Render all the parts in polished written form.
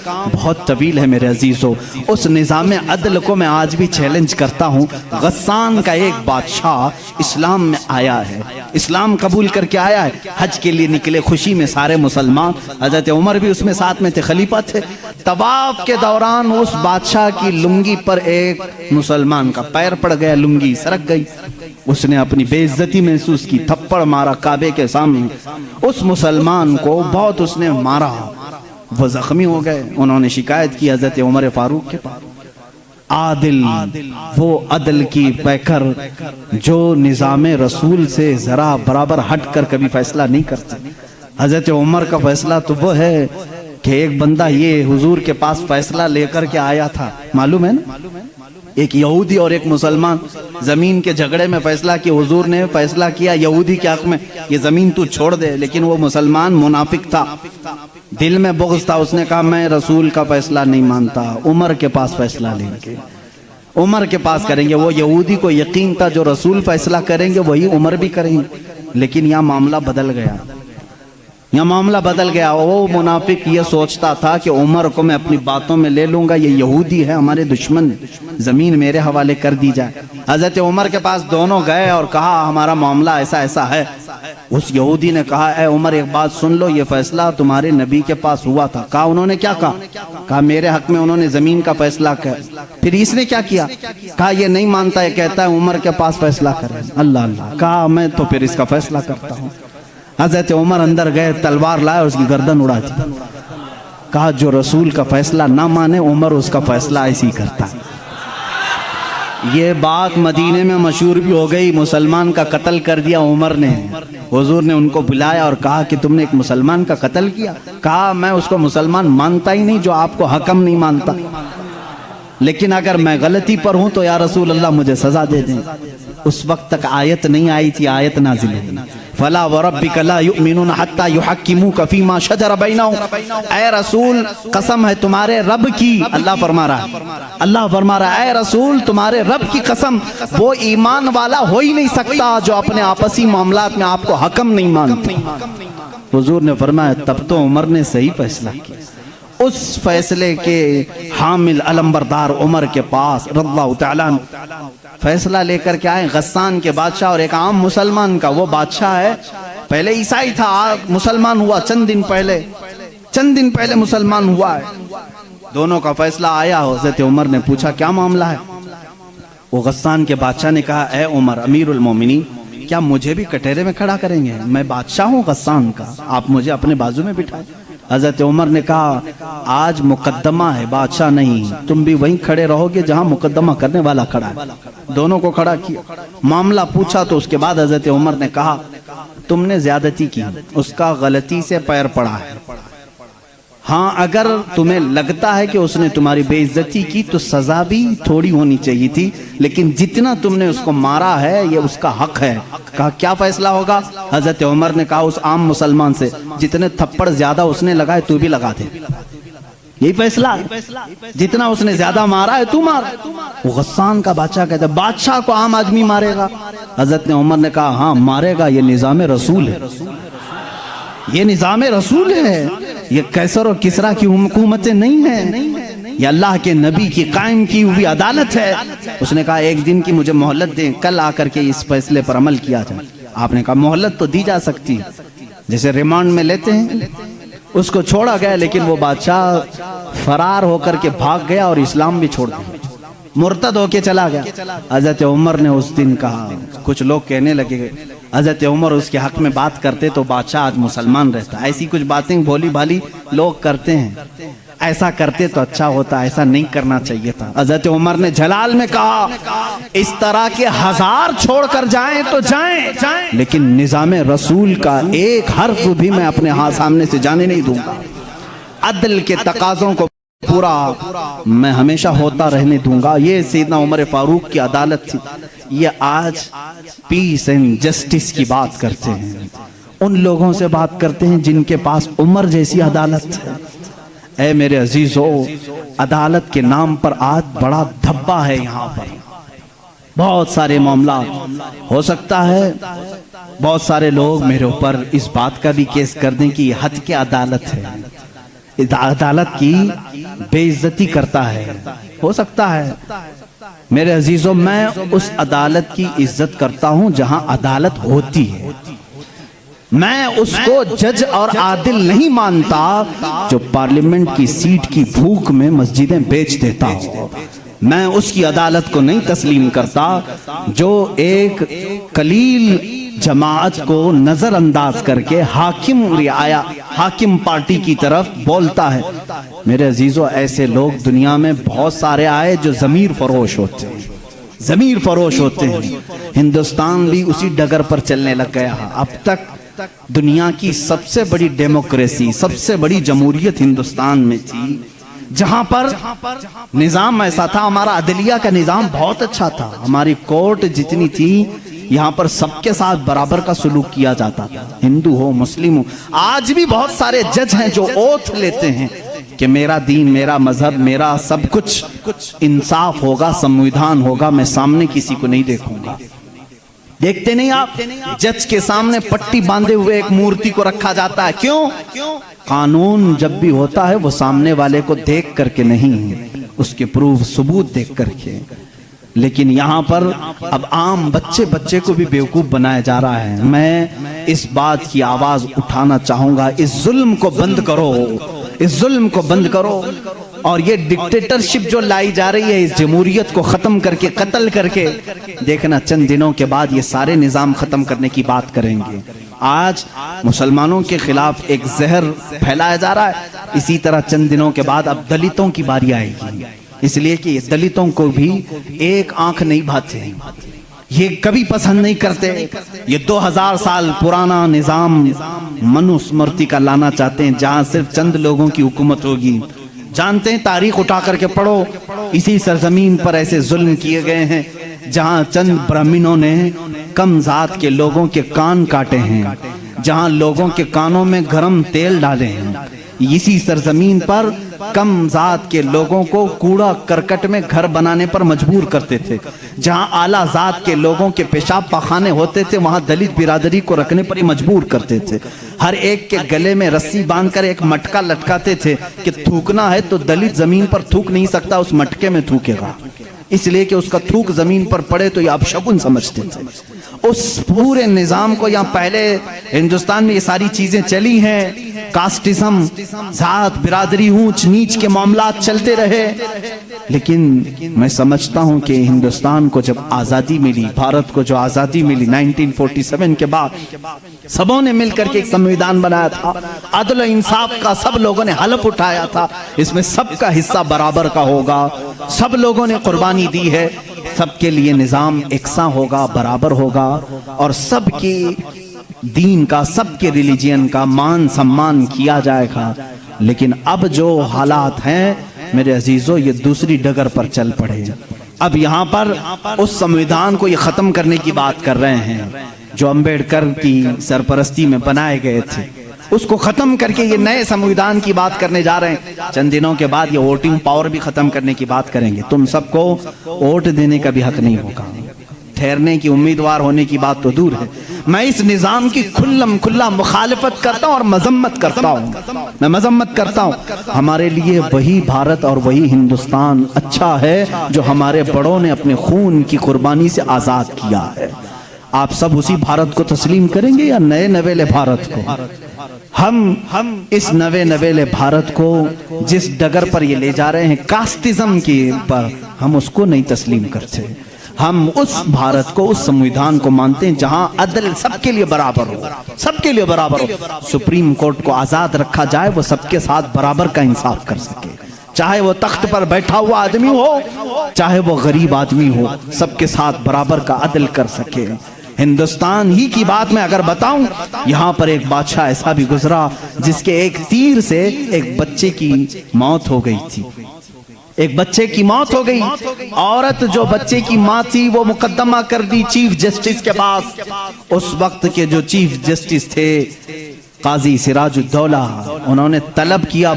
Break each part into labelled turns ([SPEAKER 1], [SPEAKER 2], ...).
[SPEAKER 1] बहुत तवील है मेरे अजीज़ों। उस निज़ाम अदल को मैं आज भी चैलेंज करता हूँ। गस्सान का एक बादशाह इस्लाम में आया है, इस्लाम कबूल करके आया है, हज के लिए निकले खुशी में सारे मुसलमान, हजरत उमर भी उसमें साथ में थे, खलीफा थे। तवाफ के दौरान उस बादशाह की लुंगी पर एक मुसलमान का पैर पड़ गया, लुंगी सरक गई। उसने अपनी बेइज्जती महसूस की, थप्पड़ मारा काबे के सामने। उस मुसलमान को बहुत उसने मारा, वो जख्मी हो गए। उन्होंने शिकायत की हजरत उमर फारूक के पास। आदिल, वो अदल की पैकर जो निज़ाम रसूल से जरा बराबर हट कर कभी फैसला नहीं करते। हजरत उमर का फैसला तो वो है कि एक बंदा ये हुजूर के पास फैसला लेकर के आया था, मालूम है ना, एक यहूदी और एक मुसलमान जमीन के झगड़े में फैसला किया। हुजूर ने फैसला किया यहूदी के हक में, ये जमीन तू छोड़ दे, लेकिन वो मुसलमान मुनाफिक था, दिल में बुग़्ज़ था। उसने कहा मैं रसूल का फैसला नहीं मानता, उमर के पास फैसला लेंगे, उमर के पास करेंगे। वो यहूदी को यकीन था जो रसूल फैसला करेंगे वही उमर भी करेंगे। लेकिन यहाँ मामला बदल गया, यह मामला बदल गया। वो मुनाफिक ये सोचता था कि उमर को मैं अपनी बातों में ले लूंगा, ये यहूदी है, हमारे दुश्मन, जमीन मेरे हवाले कर दी जाए। हजरत उमर के पास दोनों गए और कहा हमारा मामला ऐसा ऐसा है। उस यहूदी ने कहा ए उमर एक बात सुन लो, ये फैसला तुम्हारे नबी के पास हुआ था। कहा उन्होंने क्या कहा? कहा मेरे हक में उन्होंने जमीन का फैसला किया। फिर इसने क्या किया? कहा ये नहीं मानता है, कहता है उमर के पास फैसला करें। अल्लाह अल्लाह। कहा मैं तो फिर इसका फैसला करता हूँ। हजरत उमर अंदर गए, तलवार लाए, उसकी गर्दन उड़ा दी। कहा जो रसूल का फैसला ना माने उमर उसका फैसला ऐसे ही करता है। ये बात मदीने में मशहूर भी हो गई, मुसलमान का कत्ल कर दिया उमर ने। हुजूर ने उनको बुलाया और कहा कि तुमने एक मुसलमान का कत्ल किया। कहा मैं उसको मुसलमान मानता ही नहीं जो आपको हकम नहीं मानता, लेकिन अगर मैं गलती पर हूं तो या रसूल अल्लाह मुझे सजा दे दें। उस वक्त तक आयत नहीं आई थी, आयत नाज़िल हुई, फला व रब्बिका ला युमिनून हत्ता युहक्किमूका फीमा शजर बैनहुम। ऐ रसूल कसम है तुम्हारे रब की, अल्लाह फरमा रहा है, अल्लाह फरमा रहा है, ऐ रसूल तुम्हारे रब की कसम, वो ईमान वाला हो ही नहीं सकता जो अपने आपसी मामलात में आपको हकम नहीं मानते। हुजूर ने फरमाया तब तो उमर ने सही फैसला किया। उस फैसले के हामिल अलमबरदार उमर के पास रज़ियल्लाहु तआला फैसला लेकर के आए गस्सान के बादशाह और एक आम मुसलमान का। वो बादशाह है, पहले ईसाई था, मुसलमान हुआ चंद दिन पहले मुसलमान हुआ है। दोनों का फैसला आया। हज़रत उमर ने पूछा क्या मामला है? वो गस्सान के बादशाह ने कहा ए उमर अमीरुल मोमिनीन, क्या मुझे भी कटहरे में खड़ा करेंगे? मैं बादशाह हूँ गस्सान का, आप मुझे अपने बाजू में बिठाए। हजरत उमर ने कहा आज मुकद्दमा है, बादशाह नहीं, तुम भी वहीं खड़े रहोगे जहां मुकद्दमा करने वाला खड़ा है। दोनों को खड़ा किया, मामला पूछा तो उसके बाद हजरत उमर ने कहा तुमने ज्यादती की, उसका गलती से पैर पड़ा है। हाँ अगर तुम्हें लगता है कि उसने तुम्हारी बेइज्जती की तो सजा भी थोड़ी होनी चाहिए थी, लेकिन जितना तुमने उसको मारा है ये उसका हक है। कहा क्या फैसला होगा? हजरत उमर ने कहा उस आम मुसलमान से जितने थप्पड़ ज्यादा उसने लगाए तू भी लगा दे, यही फैसला है, जितना उसने ज्यादा मारा है तू मार। वो गस्सान का बादशाह कहता है बादशाह को आम आदमी मारेगा? हजरत उमर ने कहा हाँ मारेगा, ये निजाम रसूल है, ये निजाम रसूल है, ये कैसर और किसरा की हुकूमतें नहीं है, ये अल्लाह के नबी की कायम की हुई अदालत है। उसने कहा एक दिन की मुझे मोहलत दें, कल आकर के इस फैसले पर अमल किया जाए। आपने कहा मोहलत तो दी जा सकती है, जैसे रिमांड में लेते हैं। उसको छोड़ा गया, लेकिन वो बादशाह फरार होकर के भाग गया और इस्लाम भी छोड़ दिया, मुर्तद होके चला गया। हजरत उमर ने उस दिन कहा, कुछ लोग कहने लगे हजरत उमर उसके हक में बात करते तो बादशाह आज मुसलमान रहता। ऐसी कुछ बातें भोली भाली लोग करते हैं, ऐसा करते तो अच्छा होता, ऐसा नहीं करना चाहिए था। हजरत उमर ने जलाल में कहा इस तरह के 1000 छोड़कर जाएं तो जाएं, लेकिन निजाम रसूल का एक हर्फ भी मैं अपने हाथ सामने से जाने नहीं दूंगा। अदल के तकाजों को पूरा मैं हमेशा होता रहने दूंगा। ये सैयदना उमर फारूक की अदालत थी। ये आज पीस एंड जस्टिस की बात करते हैं, उन लोगों से बात करते हैं जिनके पास उमर जैसी अदालत है। ऐ मेरे अजीजों, अदालत के नाम पर आज बड़ा धब्बा है। यहाँ पर बहुत सारे मामला हो सकता है, बहुत सारे लोग मेरे ऊपर इस बात का भी केस कर दें कि हद की अदालत है। अदालत की बेइज्जती करता है, हो सकता है। मेरे अजीजों, मैं उस अदालत की इज्जत करता हूं जहां अदालत होती है। मैं उसको जज और आदिल नहीं मानता जो पार्लियामेंट की सीट की भूख में मस्जिदें बेच देता हो। मैं उसकी अदालत को नहीं तस्लीम करता जो एक कलील जमात को नजरअंदाज करके हाकिम पार्टी की तरफ बोलता है। मेरे अजीजों, ऐसे लोग दुनिया में बहुत सारे आए जो जमीर फरोश होते हैं, जमीर फरोश होते हैं। हिंदुस्तान भी उसी डगर पर चलने लग गया। अब तक दुनिया की सबसे बड़ी डेमोक्रेसी, सबसे बड़ी जमहूरियत हिंदुस्तान में थी, जहां पर निजाम ऐसा था। हमारा अदलिया का निजाम बहुत अच्छा था। हमारी कोर्ट जितनी थी, यहाँ पर सबके साथ बराबर का सलूक किया जाता था, हिंदू हो मुस्लिम हो। आज भी बहुत सारे जज हैं जो ओथ लेते हैं कि मेरा दीन, मेरा मजहब, मेरा सब कुछ इंसाफ होगा, संविधान होगा, मैं सामने किसी को नहीं देखूंगा। देखते नहीं आप, जज के सामने पट्टी बांधे हुए एक मूर्ति को रखा जाता है। क्यों? कानून जब भी होता है वो सामने वाले को देख करके नहीं, उसके प्रूफ सबूत देख करके। लेकिन यहाँ पर अब आम बच्चे को भी बेवकूफ बनाया जा रहा है। मैं इस बात की आवाज उठाना चाहूंगा, इस जुल्म को बंद करो, इस जुल्म को बंद करो। और ये डिक्टेटरशिप जो लाई जा रही है, इस जमहूरियत को खत्म करके, कत्ल करके, देखना चंद दिनों के बाद ये सारे निजाम खत्म करने की बात करेंगे। आज मुसलमानों के खिलाफ एक जहर फैलाया जा रहा है, इसी तरह चंद दिनों के बाद अब दलितों की बारी आएगी। इसलिए कि दलितों को भी एक आंख नहीं भाते, ये कभी पसंद नहीं करते। ये 2000 साल पुराना निजाम मनुस्मृति का लाना चाहते हैं, जहां सिर्फ चंद लोगों की हुकूमत होगी। जानते हैं, तारीख उठा करके पढ़ो, इसी सरजमीन पर ऐसे जुल्म किए गए हैं जहां चंद ब्राह्मणों ने कम जात के लोगों के कान काटे हैं, जहां लोगों के कानों में गरम तेल डाले हैं। इसी सरजमीन पर कम जात के लोगों को कूड़ा करकट में घर बनाने पर मजबूर करते थे। जहां आला जात के लोगों के पेशाब पाखाने होते थे, वहां दलित बिरादरी को रखने पर ही मजबूर करते थे। हर एक के गले में रस्सी बांधकर एक मटका लटकाते थे कि थूकना है तो दलित जमीन पर थूक नहीं सकता, उस मटके में थूकेगा, इसलिए कि उसका थूक जमीन पर पड़े तो ये अपशगुन समझते थे। उस पूरे निजाम को, यहाँ पहले हिंदुस्तान में ये सारी चीजें चली हैं, कास्टिज्म, जात बिरादरी, ऊंच नीच के मामला चलते रहे। लेकिन मैं समझता हूं कि हिंदुस्तान को जब आजादी मिली, भारत को जो आजादी मिली 1947 के बाद, सबों ने मिलकर के एक संविधान बनाया था, अदल इंसाफ का सब लोगों ने हलफ उठाया था, इसमें सबका हिस्सा बराबर का होगा, सब लोगों ने कुर्बानी दी है, सबके लिए निजाम एकसा होगा, बराबर होगा, और सबकी दीन का, सबके रिलीजियन का मान सम्मान किया जाएगा। लेकिन अब जो हालात हैं मेरे अजीजों, ये दूसरी डगर पर चल पड़े। अब यहाँ पर उस संविधान को ये खत्म करने की बात कर रहे हैं जो अंबेडकर की सरपरस्ती में बनाए गए थे, उसको खत्म करके ये नए संविधान की बात करने जा रहे हैं। चंद दिनों के बाद ये वोटिंग पावर भी खत्म करने की बात करेंगे। तुम सबको वोट देने का भी हक नहीं होगा, ठहरने की, उम्मीदवार होने की बात तो दूर है। मैं इस निजाम की खुल्ला मुखालिफत करता हूं और मजम्मत करता हूं, मैं मजम्मत करता हूं। हमारे लिए वही भारत और वही हिंदुस्तान अच्छा है जो हमारे बड़ों ने अपने खून की कुर्बानी से आजाद किया है। आप सब उसी भारत को तस्लीम करेंगे या नए नवेले भारत को? हम इस नवे नवेले भारत को जिस डगर पर ये ले जा रहे हैं, कास्टिज्म के पर, हम उसको नहीं तस्लीम करते। हम उस भारत को, उस संविधान को मानते हैं जहां अदल सबके लिए बराबर हो, सबके लिए बराबर हो। सुप्रीम कोर्ट को आजाद रखा जाए, वो सबके साथ बराबर का इंसाफ कर सके, चाहे वो तख्त पर बैठा हुआ आदमी हो, चाहे वो गरीब आदमी हो, सबके साथ बराबर का अदल कर सके। हिंदुस्तान ही की बात मैं अगर बताऊं, यहां पर एक बादशाह ऐसा भी गुजरा जिसके एक तीर से एक बच्चे की मौत हो गई थी, एक बच्चे की मौत हो गई। औरत जो बच्चे की मां थी वो मुकदमा कर दी चीफ जस्टिस के पास। उस वक्त के जो चीफ जस्टिस थे काजी सिराजुद्दौला, उन्होंने तलब किया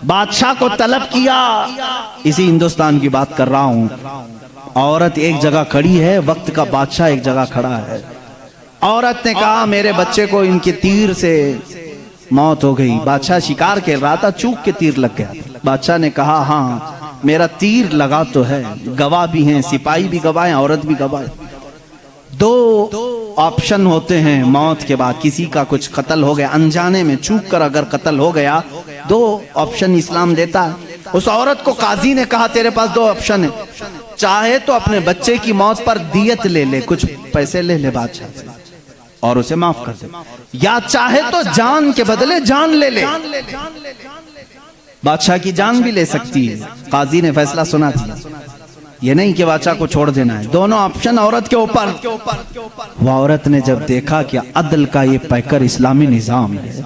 [SPEAKER 1] बादशाह को तलब किया। इसी हिंदुस्तान की बात कर रहा हूं। औरत एक जगह खड़ी है, वक्त का बादशाह एक जगह खड़ा है। औरत ने कहा मेरे बच्चे को इनके तीर से मौत हो गई। बादशाह शिकार खेल रहा था, चूक के तीर लग गया। बादशाह ने कहा हाँ मेरा तीर लगा तो है, गवाह भी हैं, सिपाही भी गवाह हैं, औरत भी गवाह है। दो ऑप्शन होते हैं मौत के बाद, किसी का कुछ कत्ल हो गया अनजाने में, चूक कर अगर कत्ल हो गया, दो ऑप्शन इस्लाम देता है। उस औरत को काजी ने कहा तेरे पास दो ऑप्शन है, चाहे तो अपने बच्चे की मौत पर दियत ले ले, कुछ पैसे ले ले बादशाह से और उसे माफ कर दे, या चाहे तो जान के बदले जान ले ले। बादशाह की जान भी ले सकती है। काजी ने फैसला सुना दिया, ये नहीं कि बादशाह को छोड़ देना है, दोनों ऑप्शन औरत के ऊपर। वह औरत ने जब देखा कि अदल का ये पैकर इस्लामी निजाम है,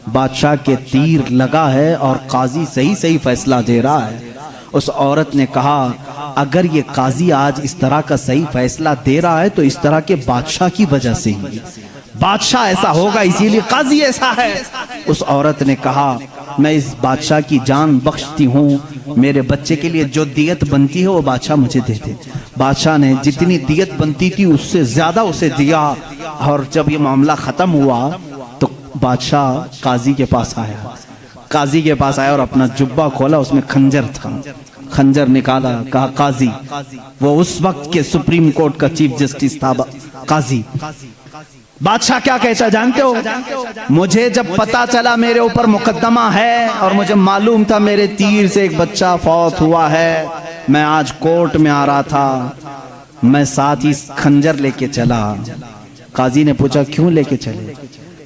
[SPEAKER 1] बादशाह के तीर लगा है और काजी सही सही फैसला दे रहा है, उस औरत ने कहा अगर ये काजी आज इस तरह का सही फैसला दे रहा है तो इस तरह के बादशाह की वजह से ही, बादशाह ऐसा होगा इसीलिए काजी ऐसा है। उस औरत ने कहा मैं इस बादशाह की जान बख्शती हूँ, मेरे बच्चे के लिए जो दियत बनती है वो बादशाह मुझे दे दे। बादशाह ने जितनी दियत बनती थी उससे ज्यादा उसे दिया, और जब ये मामला खत्म हुआ तो बादशाह काजी के पास आया, काजी के पास आया और अपना जुब्बा खोला, उसमें खंजर था, खंजर निकाला, कहा काजी, वो उस वक्त के सुप्रीम कोर्ट का चीफ जस्टिस था काजी। बादशाह क्या कहता जानते हो, मुझे जब पता चला मेरे ऊपर मुकदमा है और मुझे मालूम था मेरे तीर से एक बच्चा फौत हुआ है, मैं आज कोर्ट में आ रहा था, मैं साथ ही खंजर लेके चला। काजी ने पूछा क्यों लेके चले?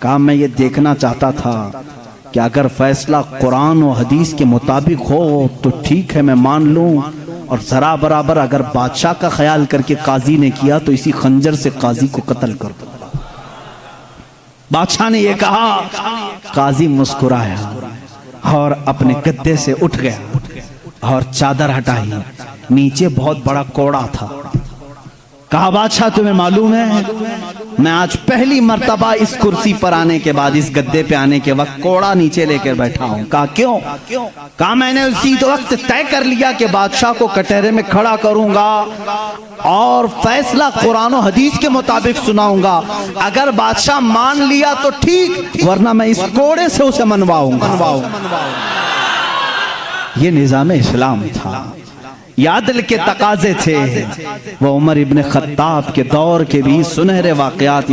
[SPEAKER 1] कहा मैं ये देखना चाहता था कि अगर फैसला कुरान और हदीस के मुताबिक हो तो ठीक है मैं मान लूं, और जरा बराबर अगर बादशाह का ख्याल करके काजी ने किया तो इसी खंजर से काजी को कत्ल कर दो। बादशाह ने यह कहा, काजी मुस्कुराया और अपने गद्दे से उठ गया और चादर हटाई, नीचे बहुत बड़ा कोड़ा था। कहा बादशाह तुम्हें मालूम है मैं आज पहली मर्तबा इस कुर्सी पर आने के बाद, इस गद्दे पे आने के वक्त कोड़ा नीचे लेकर बैठा हूं। कहा क्यों? कहा मैंने उसी वक्त तय कर लिया कि बादशाह को कटहरे में खड़ा करूंगा और फैसला कुरान और हदीस के मुताबिक सुनाऊंगा, अगर बादशाह मान लिया तो ठीक, वरना मैं इस कोड़े से उसे मनवाऊंगा। ये निजाम इस्लाम था, यादल के तकाजे थे। वो उमर इब्ने खत्ताब के दौर के भी सुनहरे वाकयात